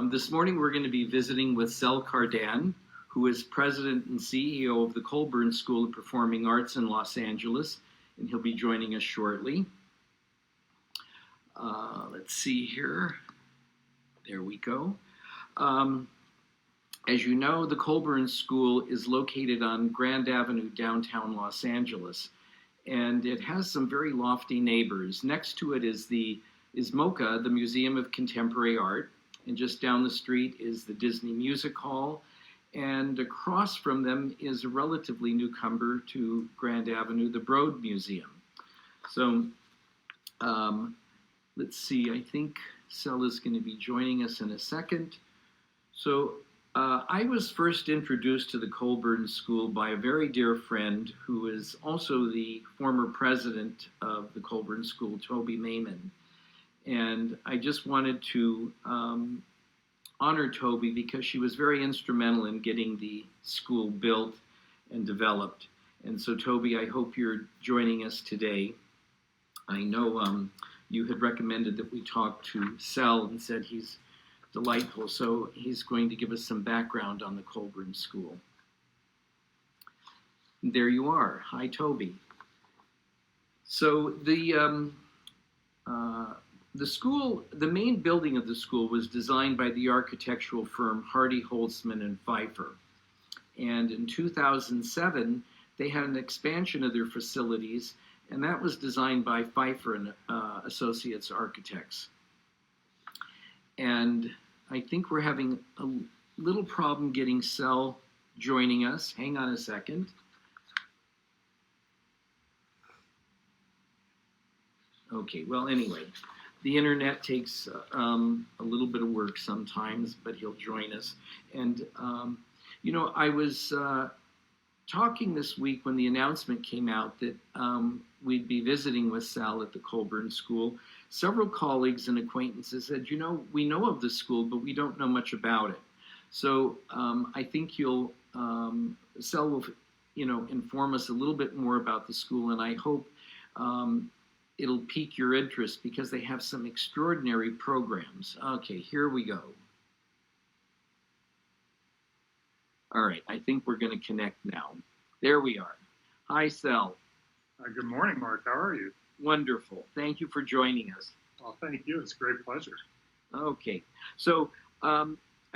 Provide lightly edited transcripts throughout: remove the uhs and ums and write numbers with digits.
This morning we're going to be visiting with Kardan, who is president and CEO of the Colburn School of Performing Arts in Los Angeles, and he'll be joining us shortly. Let's see here. There we go. As you know, the Colburn School is located on Grand Avenue, downtown Los Angeles, and it has some very lofty neighbors. Next to it is MoCA, the Museum of Contemporary Art, and just down the street is the Disney Music Hall, and across from them is a relatively newcomer to Grand Avenue, the Broad Museum. So let's see, I think is going to be joining us in a second. So I was first introduced to the Colburn School by a very dear friend who is also the former president of the Colburn School, Toby Mayman. And I just wanted to honor Toby because she was very instrumental in getting the school built and developed. And so Toby, I hope you're joining us today. I know you had recommended that we talk to Sel and said he's delightful, so he's going to give us some background on the Colburn School. There you are. Hi, Toby. So the school, the main building of the school was designed by the architectural firm Hardy, Holtzman and Pfeiffer. And in 2007, they had an expansion of their facilities, and that was designed by Pfeiffer and Associates Architects. And I think we're having a little problem getting Sel joining us. Hang on a second. Okay, well, anyway, the internet takes a little bit of work sometimes, but he'll join us. And, you know, I was talking this week when the announcement came out that we'd be visiting with Sal at the Colburn School. Several colleagues and acquaintances said, you know, we know of the school, but we don't know much about it. So I think Sal will, you know, inform us a little bit more about the school, and I hope it'll pique your interest because they have some extraordinary programs. Okay, here we go. All right, I think we're going to connect now. There we are. Hi, Sel. Good morning, Mark. How are you? Wonderful. Thank you for joining us. Well, thank you. It's a great pleasure. Okay. So I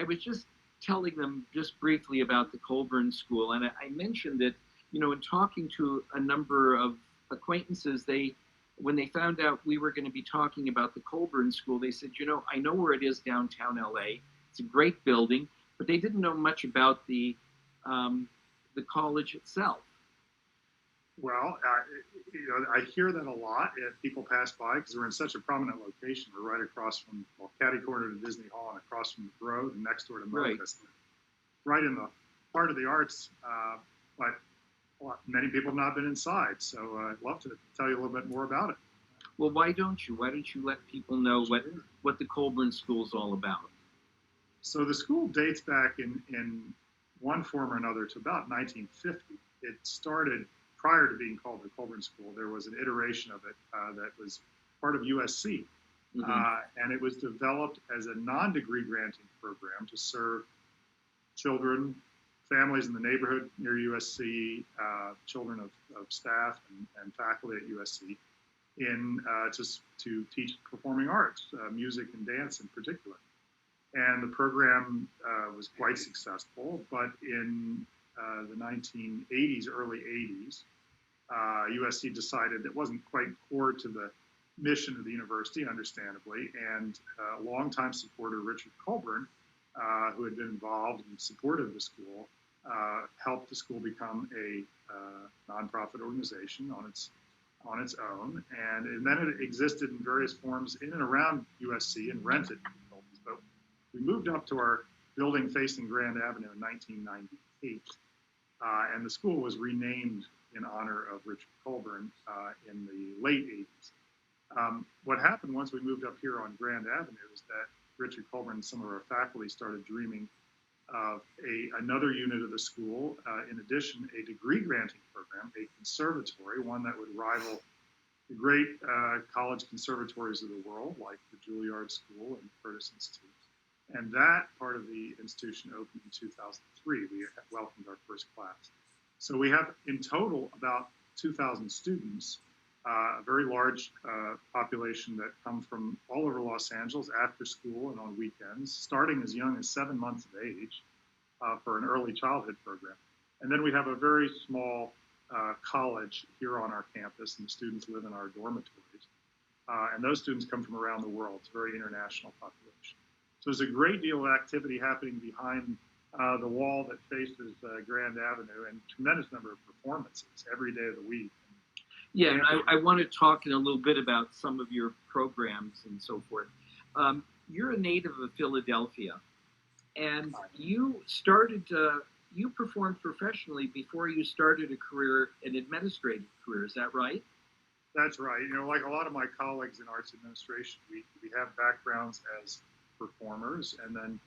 was just telling them just briefly about the Colburn School, and I mentioned that, you know, in talking to a number of acquaintances, when they found out we were going to be talking about the Colburn School, they said, you know, I know where it is downtown LA. It's a great building, but they didn't know much about the college itself. Well, you know, I hear that a lot if people pass by because we're in such a prominent location. We're right across from, well, catty corner to Disney Hall and across from the road and next door to Memphis. Right in the heart of the arts, but many people have not been inside. So I'd love to tell you a little bit more about it. Well, why don't you? Why don't you let people know what the Colburn School is all about? So the school dates back in one form or another to about 1950. It started prior to being called the Colburn School. There was an iteration of it that was part of USC. And it was developed as a non-degree granting program to serve children, families in the neighborhood near USC, children of staff and faculty at USC, to teach performing arts, music and dance in particular. And the program was quite successful, but in the 1980s, early 80s, USC decided it wasn't quite core to the mission of the university, understandably, and longtime supporter Richard Colburn, who had been involved and supported the school, helped the school become a nonprofit organization on its own, and then it existed in various forms in and around USC and rented buildings. But we moved up to our building facing Grand Avenue in 1998, and the school was renamed in honor of Richard Colburn in the late 80s. What happened once we moved up here on Grand Avenue is that Richard Colburn and some of our faculty started dreaming of another unit of the school, in addition, a degree granting program, a conservatory, one that would rival the great college conservatories of the world, like the Juilliard School and Curtis Institute. And that part of the institution opened in 2003. We welcomed our first class. So we have in total about 2,000 students, a very large population that come from all over Los Angeles after school and on weekends, starting as young as 7 months of age for an early childhood program. And then we have a very small college here on our campus, and the students live in our dormitories. And those students come from around the world. It's a very international population. So there's a great deal of activity happening behind the wall that faces Grand Avenue, and a tremendous number of performances every day of the week. Yeah, and I want to talk in a little bit about some of your programs and so forth. You're a native of Philadelphia, and you started, you performed professionally before you started a career, an administrative career. Is that right? That's right. You know, like a lot of my colleagues in arts administration, we have backgrounds as performers, and then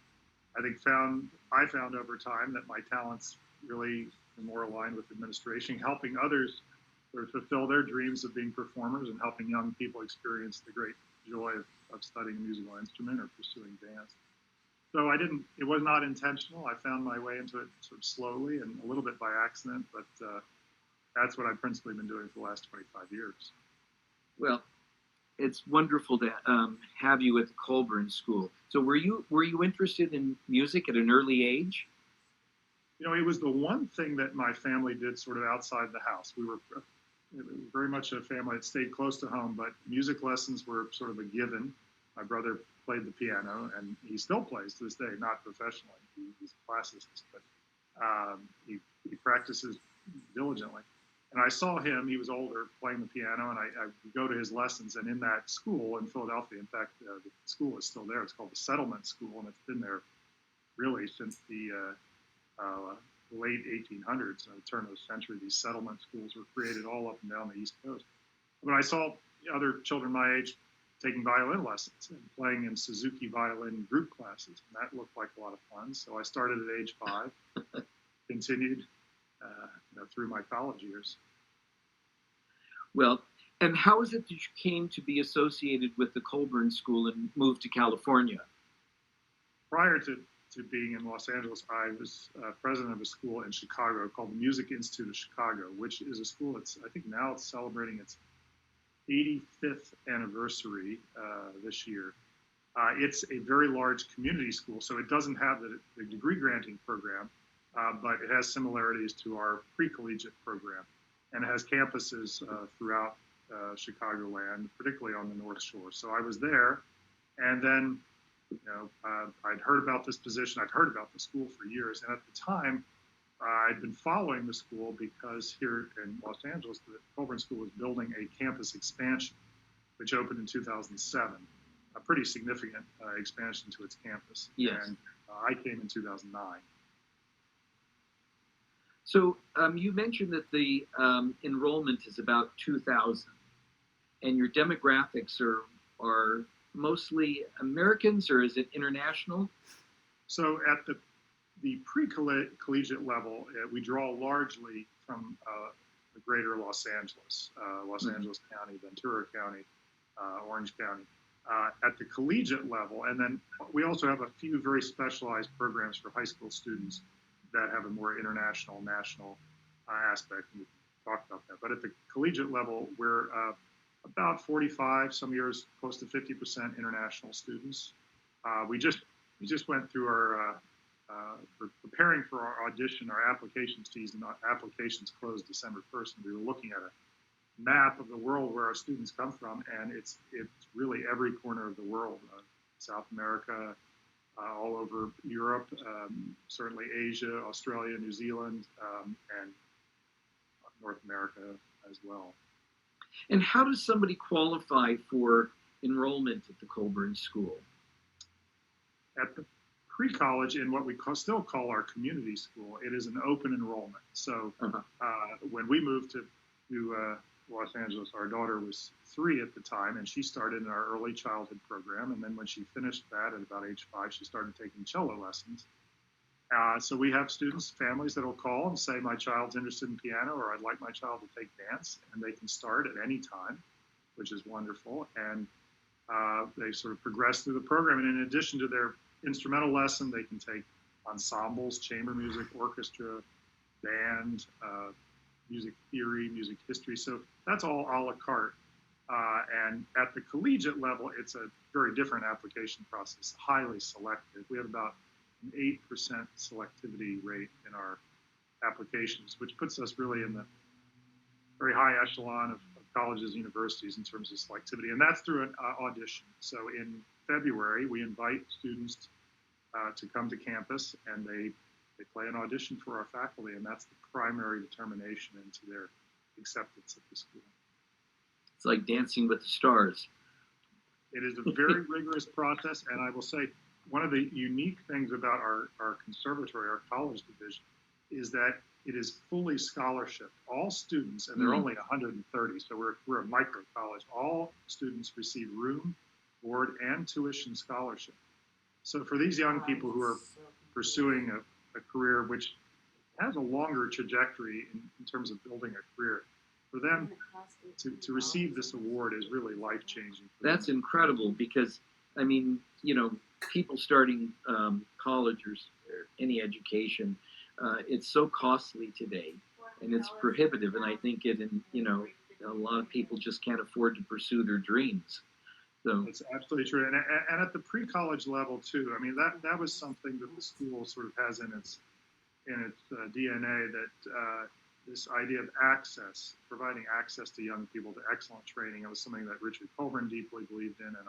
I found over time that my talents really were more aligned with administration, helping others sort of fulfill their dreams of being performers and helping young people experience the great joy of studying a musical instrument or pursuing dance. So it was not intentional. I found my way into it sort of slowly and a little bit by accident, but that's what I've principally been doing for the last 25 years. Well, it's wonderful to have you at the Colburn School. So were you interested in music at an early age? You know, it was the one thing that my family did sort of outside the house. We were very much a family that stayed close to home, but music lessons were sort of a given. My brother played the piano, and he still plays to this day, not professionally. He's a classicist, but he practices diligently. And I saw him, he was older, playing the piano, and I would go to his lessons. And in that school in Philadelphia, in fact, the school is still there. It's called the Settlement School, and it's been there really since the late 1800s, the turn of the century. These settlement schools were created all up and down the East Coast. But I saw other children my age taking violin lessons and playing in Suzuki violin group classes, and that looked like a lot of fun. So I started at age 5, continued through my college years. Well, and how is it that you came to be associated with the Colburn School and moved to California? Prior to being in Los Angeles, I was president of a school in Chicago called the Music Institute of Chicago, which is a school that's, I think now it's celebrating its 85th anniversary this year. It's a very large community school, so it doesn't have the degree granting program, but it has similarities to our pre-collegiate program, and it has campuses throughout Chicagoland, particularly on the North Shore. So I was there, and then I'd heard about this position. I'd heard about the school for years, and at the time, I'd been following the school because here in Los Angeles, the Colburn School was building a campus expansion, which opened in 2007, a pretty significant expansion to its campus. Yes. And I came in 2009. So you mentioned that the enrollment is about 2,000, and your demographics are mostly Americans, or is it international? So at the pre-collegiate level, we draw largely from the greater Los Angeles, Angeles County, Ventura County, Orange County. At the collegiate level, and then we also have a few very specialized programs for high school students that have a more international, national aspect, and we can talk about that. But at the collegiate level, we're about 45, some years close to 50% international students. We just went through our we're preparing for our audition, our application season. Our applications closed December 1st, and we were looking at a map of the world where our students come from, and it's really every corner of the world, South America, all over Europe, certainly Asia, Australia, New Zealand, and North America as well. And how does somebody qualify for enrollment at the Colburn School? At the pre-college, in what we still call our community school, it is an open enrollment. So when we moved to Los Angeles, our daughter was 3 at the time, and she started in our early childhood program. And then when she finished that at about age 5, she started taking cello lessons. So we have students, families that will call and say, my child's interested in piano, or I'd like my child to take dance, and they can start at any time, which is wonderful. And they sort of progress through the program. And in addition to their instrumental lesson. They can take ensembles, chamber music, orchestra, band, music theory, music history. So that's all a la carte. And at the collegiate level, it's a very different application process, highly selective. We have about an 8% selectivity rate in our applications, which puts us really in the very high echelon of colleges and universities in terms of selectivity. And that's through an audition. So in February, we invite students to come to campus, and they play an audition for our faculty, and that's the primary determination into their acceptance at the school. It's like Dancing with the Stars. It is a very rigorous process, and I will say one of the unique things about our conservatory, our college division, is that it is fully scholarship. All students, and there are only 130, so we're a micro college, all students receive room, board, and tuition scholarship. So for these young people who are pursuing a career which has a longer trajectory in terms of building a career, for them to receive this award is really life-changing. That's incredible because, I mean, you know, people starting college or any education, it's so costly today, and it's prohibitive. And I think you know, a lot of people just can't afford to pursue their dreams. So it's absolutely true. And at the pre-college level too. I mean, that was something that the school sort of has in its DNA, that this idea of access, providing access to young people to excellent training. It was something that Richard Colburn deeply believed in, and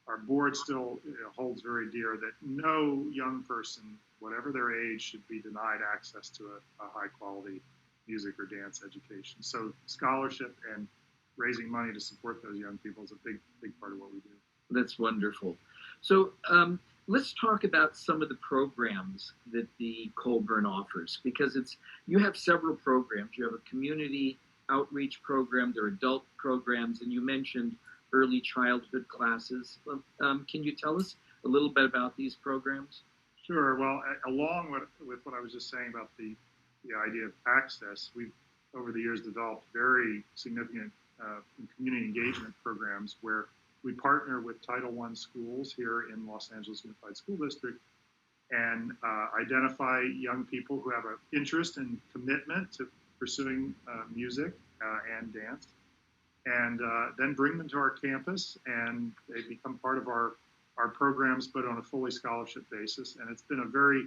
our board still holds very dear, that no young person, whatever their age, should be denied access to a high-quality music or dance education. So scholarship and raising money to support those young people is a big part of what we do. that's wonderful. So let's talk about some of the programs that the Colburn offers, because you have several programs. You have a community outreach program, there are adult programs, and you mentioned early childhood classes. Can you tell us a little bit about these programs? Sure. Well, along with what I was just saying about the idea of access, we've over the years developed very significant community engagement programs where we partner with Title I schools here in Los Angeles Unified School District and identify young people who have an interest and commitment to pursuing music and dance, and then bring them to our campus, and they become part of our programs, but on a fully scholarship basis. And it's been a very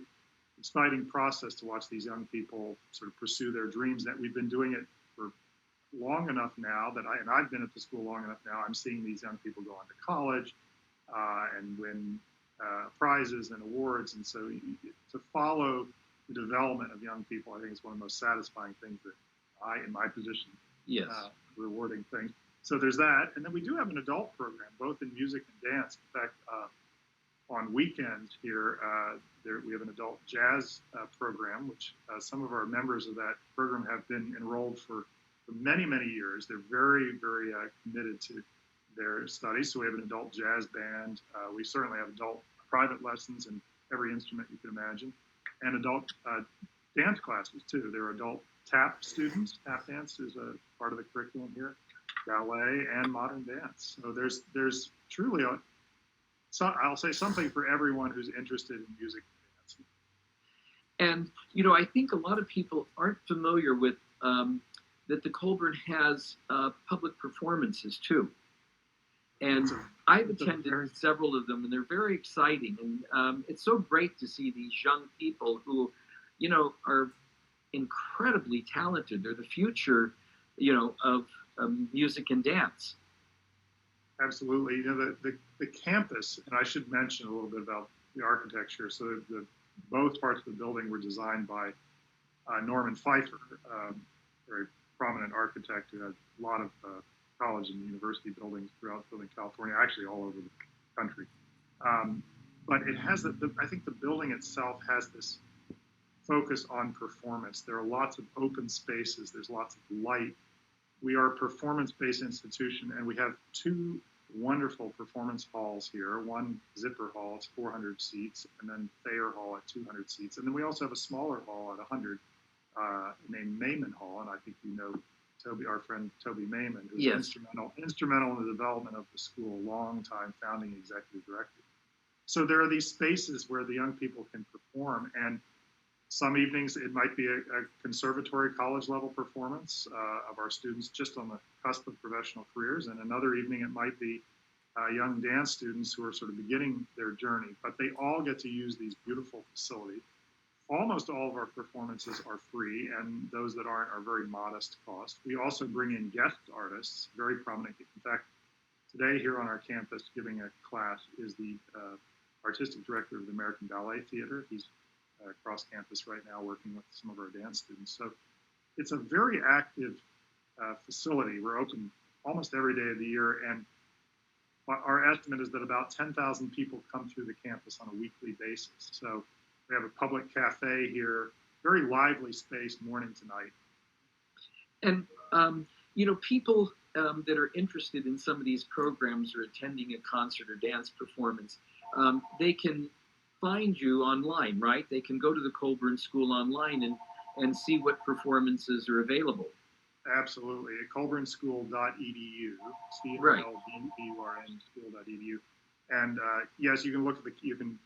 exciting process to watch these young people sort of pursue their dreams. That we've been doing it for long enough now that I've been at the school long enough now. I'm seeing these young people go on to college and win prizes and awards. And so to follow the development of young people, I think is one of the most satisfying things that in my position, rewarding things. So there's that. And then we do have an adult program, both in music and dance. In fact, on weekends here, we have an adult jazz program, which some of our members of that program have been enrolled for many, many years. They're very, very committed to their studies. So we have an adult jazz band. We certainly have adult private lessons in every instrument you can imagine, and adult dance classes too. There are adult tap students. Tap dance is a part of the curriculum here, ballet and modern dance. So there's truly I'll say something for everyone who's interested in music and dance. And, you know, I think a lot of people aren't familiar with that the Colburn has public performances too. And I've attended several of them, and they're very exciting. And it's so great to see these young people who, you know, are incredibly talented. They're the future, you know, of music and dance. Absolutely. You know, the campus, and I should mention a little bit about the architecture. So both parts of the building were designed by Norman Pfeiffer, very prominent architect who had a lot of college and university buildings throughout Southern California, actually all over the country. But it has, I think the building itself has this focus on performance. There are lots of open spaces. There's lots of light. We are a performance-based institution, and we have two wonderful performance halls here. One Zipper Hall, it's 400 seats, and then Thayer Hall at 200 seats. And then we also have a smaller hall at 100 named Mayman Hall, and I think you know our friend Toby Mayman, who's instrumental in the development of the school, long-time founding executive director. So there are these spaces where the young people can perform, and some evenings it might be a conservatory college level performance of our students just on the cusp of professional careers, and another evening it might be young dance students who are sort of beginning their journey. But they all get to use these beautiful facilities. Almost all of our performances are free, and those that aren't are very modest cost. We also bring in guest artists, very prominent. In fact, today here on our campus giving a class is the artistic director of the American Ballet Theater. He's across campus right now working with some of our dance students. So it's a very active facility. We're open almost every day of the year, and our estimate is that about 10,000 people come through the campus on a weekly basis. So we have a public cafe here, very lively space morning to night. And, people that are interested in some of these programs or attending a concert or dance performance, they can find you online, right? They can go to the Colburn School online and see what performances are available. Absolutely. At colburnschool.edu, C-O-L-B-U-R-N school.edu. And yes, you can look at you can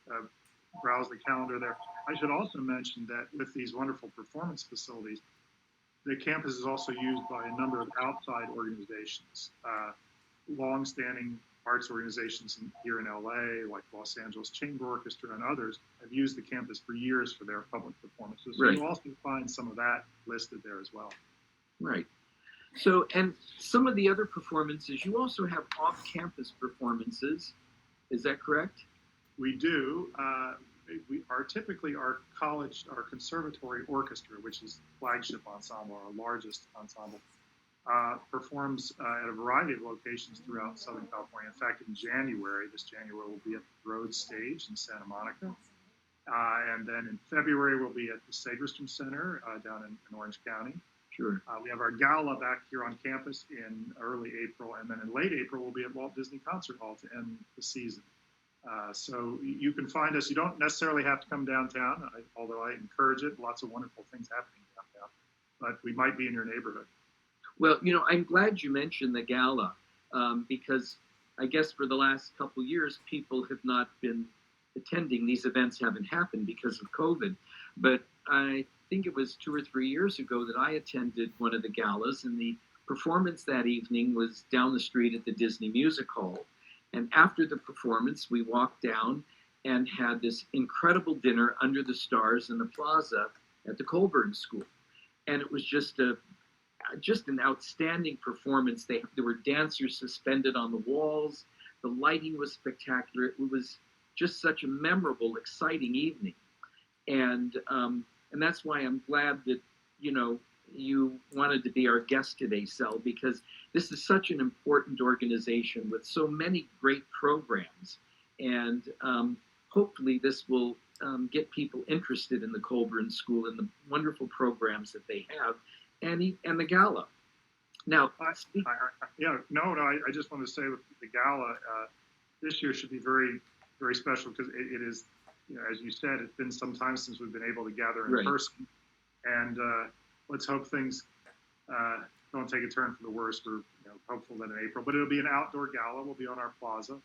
browse the calendar there. I should also mention that with these wonderful performance facilities, the campus is also used by a number of outside organizations, long-standing arts organizations here in LA, like Los Angeles Chamber Orchestra and others, have used the campus for years for their public performances. So you'll also find some of that listed there as well. Right. So, and some of the other performances, you also have off-campus performances. Is that correct? We do. We are typically our conservatory orchestra, which is flagship ensemble, our largest ensemble, performs at a variety of locations throughout Southern California. In fact, in January, this January, we'll be at the Rhodes Stage in Santa Monica. And then in February, we'll be at the Sagerstrom Center down in Orange County. Sure. We have our gala back here on campus in early April, and then in late April, we'll be at Walt Disney Concert Hall to end the season. So you can find us. You don't necessarily have to come downtown, although I encourage it. Lots of wonderful things happening downtown, but we might be in your neighborhood. Well, I'm glad you mentioned the gala because I guess for the last couple of years, people have not been attending. These events haven't happened because of COVID. But I think it was 2 or 3 years ago that I attended one of the galas, and the performance that evening was down the street at the Disney Music Hall. And after the performance, we walked down and had this incredible dinner under the stars in the plaza at the Colburn School. And it was just an outstanding performance. There were dancers suspended on the walls. The lighting was spectacular. It was just such a memorable, exciting evening. And that's why I'm glad that, you wanted to be our guest today, Sel, because this is such an important organization with so many great programs. And hopefully this will get people interested in the Colburn School and the wonderful programs that they have and the gala. Now, I just want to say with the gala, this year should be very, very special because it is, as you said, it's been some time since we've been able to gather in person. And let's hope things don't take a turn for the worse. We're hopeful that in April, but it'll be an outdoor gala. We'll be on our plaza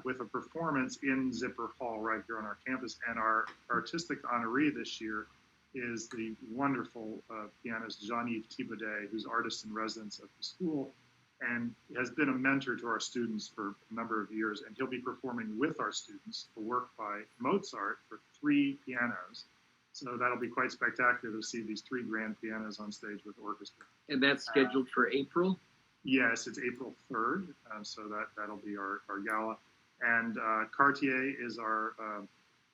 with a performance in Zipper Hall right here on our campus. And our artistic honoree this year is the wonderful pianist Jean-Yves Thibaudet, who's artist in residence at the school and has been a mentor to our students for a number of years. And he'll be performing with our students a work by Mozart for 3 pianos. So that'll be quite spectacular to see these 3 grand pianos on stage with orchestra. And that's scheduled for April? Yes, it's April 3rd. So that'll be our gala. And Cartier is our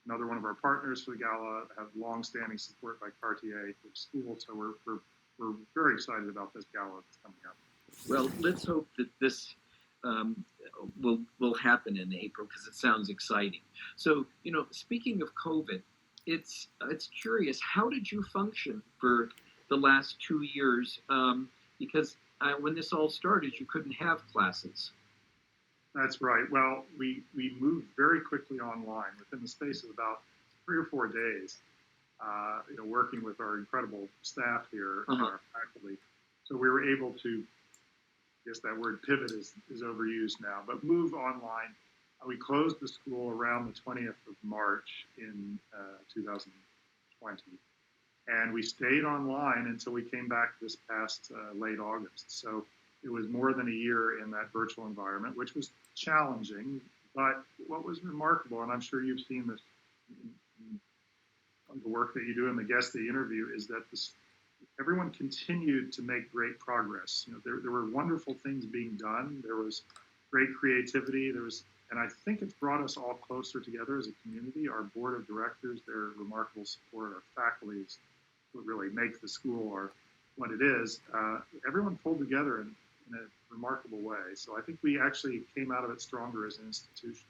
another one of our partners for the gala. Have long-standing support by Cartier for the school. So we're very excited about this gala that's coming up. Well, let's hope that this will happen in April because it sounds exciting. So, speaking of COVID, it's curious. How did you function for the last 2 years? Because when this all started, you couldn't have classes. That's right. Well, we moved very quickly online within the space of about 3 or 4 days. Working with our incredible staff here, and our faculty, so we were able to. I guess that word pivot is overused now, but move online We closed the school around the 20th of March in 2020. And we stayed online until we came back this past late August. So it was more than a year in that virtual environment, which was challenging. But what was remarkable, and I'm sure you've seen this in the work that you do and the guests that you interview, is that everyone continued to make great progress. There were wonderful things being done. There was great creativity. And I think it's brought us all closer together as a community. Our board of directors, their remarkable support, our faculty is what really makes the school what it is. Everyone pulled together in a remarkable way. So I think we actually came out of it stronger as an institution.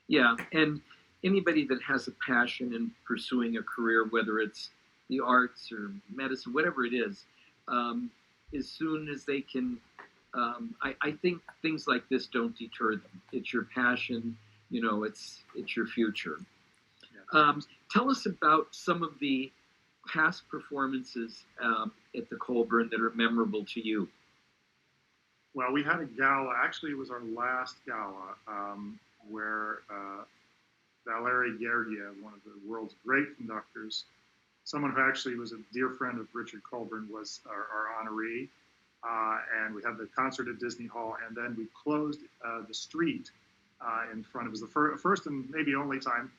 Yeah, and anybody that has a passion in pursuing a career, whether it's the arts or medicine, whatever it is, as soon as they can, I think things like this don't deter them. It's your passion, it's your future. Tell us about some of the past performances at the Colburn that are memorable to you. Well, we had a gala. Actually, it was our last gala where Valery Gergiev, one of the world's great conductors, someone who actually was a dear friend of Richard Colburn, was our honoree. And we had the concert at Disney Hall, and then we closed the street in front. It was the first and maybe only time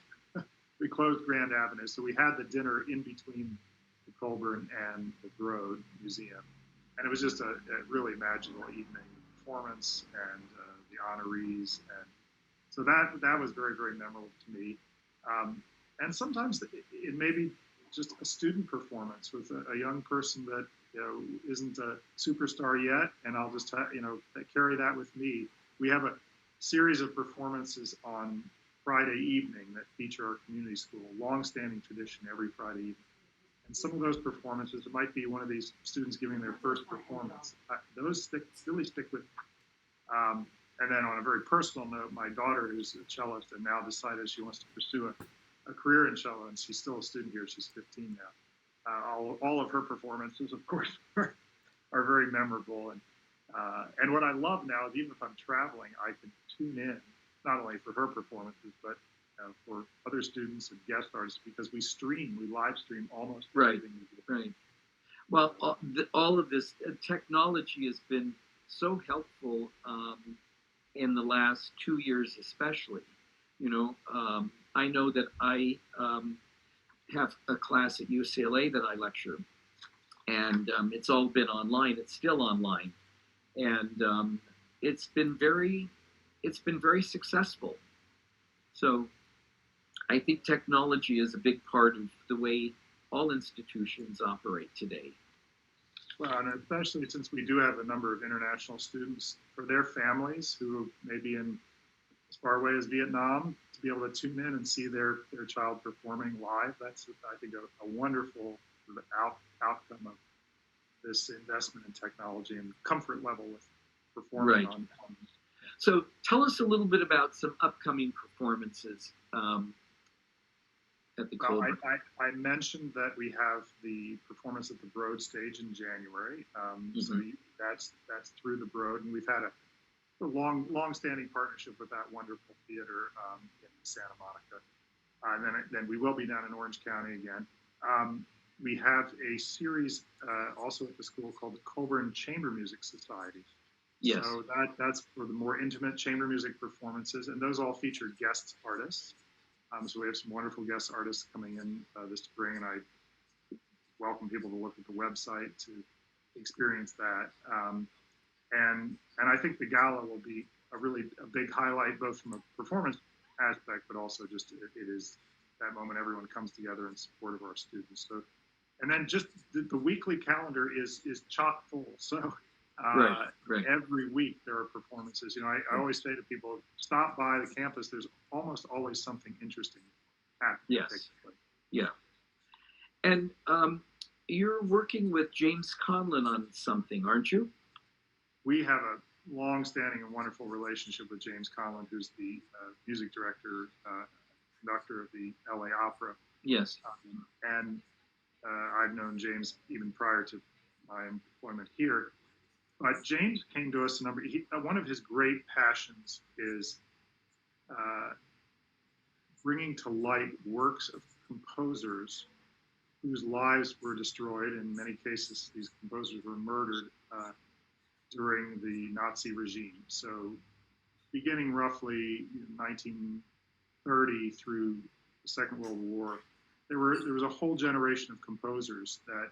we closed Grand Avenue. So we had the dinner in between the Colburn and the Broad Museum. And it was just a really magical evening, performance and the honorees. And so that was very, very memorable to me. And sometimes it may be just a student performance with a young person that isn't a superstar yet, and I'll just carry that with me. We have a series of performances on Friday evening that feature our community school, long-standing tradition every Friday evening. And some of those performances, it might be one of these students giving their first performance. Those really stick with me. And then on a very personal note, my daughter, who's a cellist and now decided she wants to pursue a career in cello, and she's still a student here. She's 15 now. All of her performances, of course, are very memorable. And what I love now is even if I'm traveling, I can tune in, not only for her performances, but for other students and guest artists, because we live stream almost everything we do. Right. Well, all of this technology has been so helpful in the last 2 years, especially. I know that I have a class at UCLA that I lecture, and it's all been online. It's still online, and it's been very successful. So I think technology is a big part of the way all institutions operate today. Well, and especially since we do have a number of international students, for their families who may be in as far away as Vietnam, to be able to tune in and see their child performing live, that's, I think, a wonderful sort of outcome of this investment in technology and comfort level with performing Right. on. So tell us a little bit about some upcoming performances at the Colburn. I mentioned that we have the performance at the Broad stage in January. So that's through the Broad, and we've had a long-standing partnership with that wonderful theater in Santa Monica. And then we will be down in Orange County again. We have a series also at the school called the Colburn Chamber Music Society. Yes. So that's for the more intimate chamber music performances, and those all feature guest artists. So we have some wonderful guest artists coming in this spring, and I welcome people to look at the website to experience that. And I think the gala will be a big highlight, both from a performance aspect, but also just it is that moment everyone comes together in support of our students. So, and then just the weekly calendar is chock full. So Right. every week there are performances. I always say to people, stop by the campus. There's almost always something interesting happening. Yes. Yeah. And you're working with James Conlon on something, aren't you? We have a long-standing and wonderful relationship with James Conlon, who's the music director, conductor of the LA Opera. Yes. And I've known James even prior to my employment here. But James came to us one of his great passions is uh, bringing to light works of composers whose lives were destroyed. In many cases, these composers were murdered during the Nazi regime. So beginning roughly 1930 through the Second World War, there was a whole generation of composers that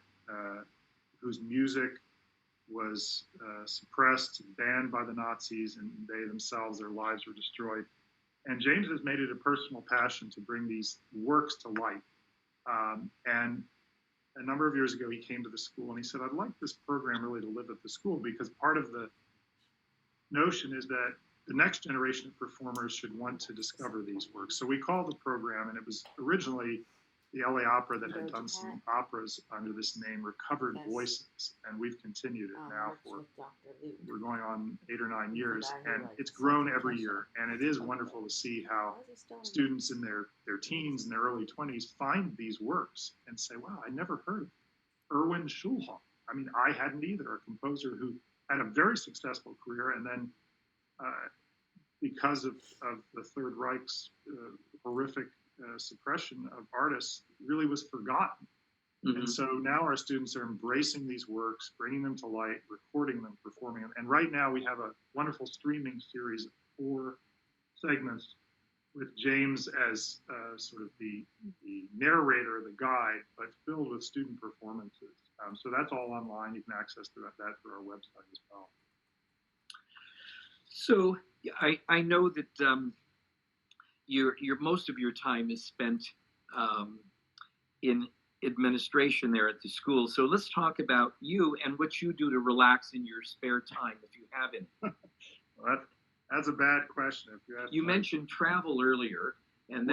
whose music was suppressed, banned by the Nazis, and they themselves, their lives were destroyed. And James has made it a personal passion to bring these works to light. And a number of years ago, he came to the school and he said, I'd like this program really to live at the school, because part of the notion is that the next generation of performers should want to discover these works. So we called the program, and it was originally the LA Opera that had done some operas under this name, Recovered Voices, and we've continued it now for, we're going on 8 or 9 years, and it's grown every year, and it is wonderful to see how students in their teens and their early 20s find these works and say, wow, I never heard of Erwin Schulhoff. I mean, I hadn't either, a composer who had a very successful career, and then because of the Third Reich's horrific suppression of artists, really was forgotten. Mm-hmm. And so now our students are embracing these works, bringing them to light, recording them, performing them. And right now we have a wonderful streaming series of 4 segments with James as sort of the narrator, the guide, but filled with student performances. So that's all online. You can access that through our website as well. So I know that your most of your time is spent in administration there at the school. So let's talk about you and what you do to relax in your spare time, if you have any. Well, that's a bad question. If you mentioned travel earlier, and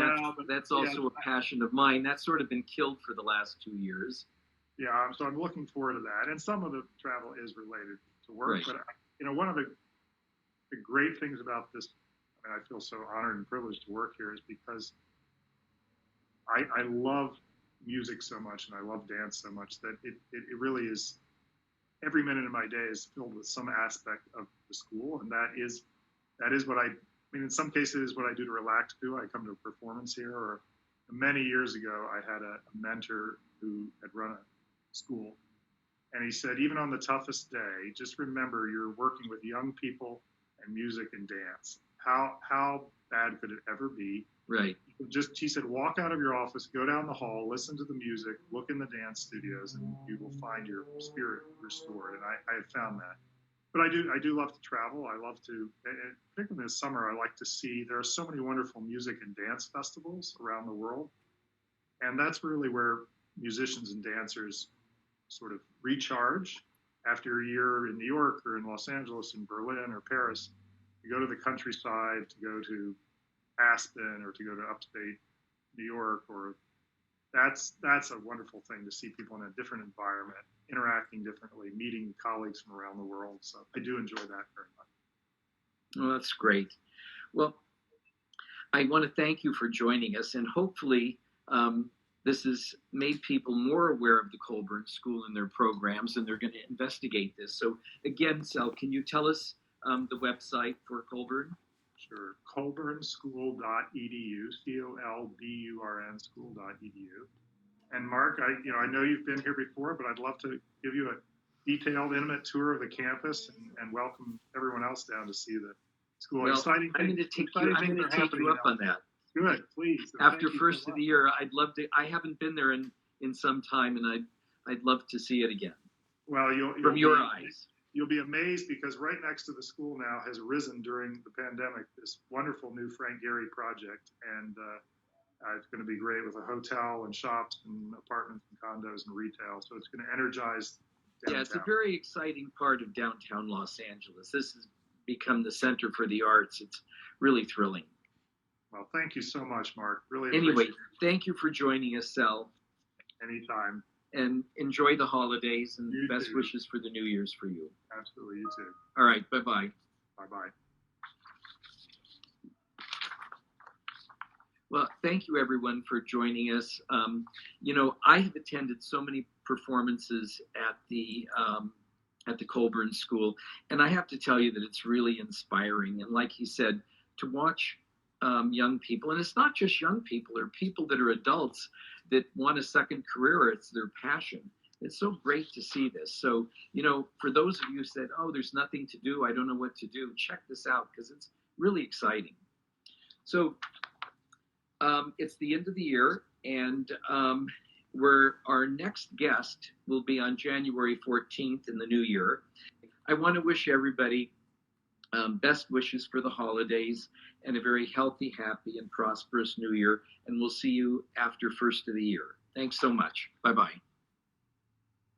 that's also a passion of mine. That's sort of been killed for the last 2 years. Yeah, so I'm looking forward to that. And some of the travel is related to work. Right. But, one of the great things about this, I feel so honored and privileged to work here, is because I love music so much and I love dance so much that it really is, every minute of my day is filled with some aspect of the school, and that is what in some cases what I do to relax too. I come to a performance here, or many years ago I had a mentor who had run a school, and he said, even on the toughest day, just remember you're working with young people and music and dance. How bad could it ever be? Right. He said, walk out of your office, go down the hall, listen to the music, look in the dance studios, and you will find your spirit restored. And I have found that. But I do love to travel. I love to, particularly this summer, I like to see, there are so many wonderful music and dance festivals around the world. And that's really where musicians and dancers sort of recharge after a year in New York or in Los Angeles, in Berlin or Paris. To go to the countryside, to go to Aspen, or to go to upstate New York, or that's a wonderful thing to see people in a different environment, interacting differently, meeting colleagues from around the world. So I do enjoy that very much. Well, that's great. Well, I want to thank you for joining us, and hopefully this has made people more aware of the Colburn School and their programs, and they're going to investigate this. So again, Sal, can you tell us the website for Colburn? Sure, colburnschool.edu, COLBURN school.edu. And Mark, I know you've been here before, but I'd love to give you a detailed, intimate tour of the campus and welcome everyone else down to see the school. Well, I'm going to take you up on that. Good, please. After first of the year, I'd love to. I haven't been there in some time, and I'd love to see it again. Well, from your eyes. You'll be amazed, because right next to the school now has arisen during the pandemic this wonderful new Frank Gehry project, and it's going to be great with a hotel and shops and apartments and condos and retail. So it's going to energize downtown. Yeah, it's a very exciting part of downtown Los Angeles. This has become the center for the arts. It's really thrilling. Well, thank you so much, Mark. Really. Anyway, thank you for joining us, Sal. Anytime. And enjoy the holidays, and you best too. Wishes for the New Year's for you. Absolutely, you too. All right, bye-bye. Bye-bye. Well, thank you everyone for joining us. I have attended so many performances at the Colburn School, and I have to tell you that it's really inspiring. And like he said, to watch young people, and it's not just young people, or people that are adults that want a second career. It's their passion. It's so great to see this. So, for those of you who said, oh, there's nothing to do, I don't know what to do, check this out because it's really exciting. So it's the end of the year, and our next guest will be on January 14th in the new year. I want to wish everybody best wishes for the holidays and a very healthy, happy, and prosperous new year. And we'll see you after first of the year. Thanks so much. Bye-bye.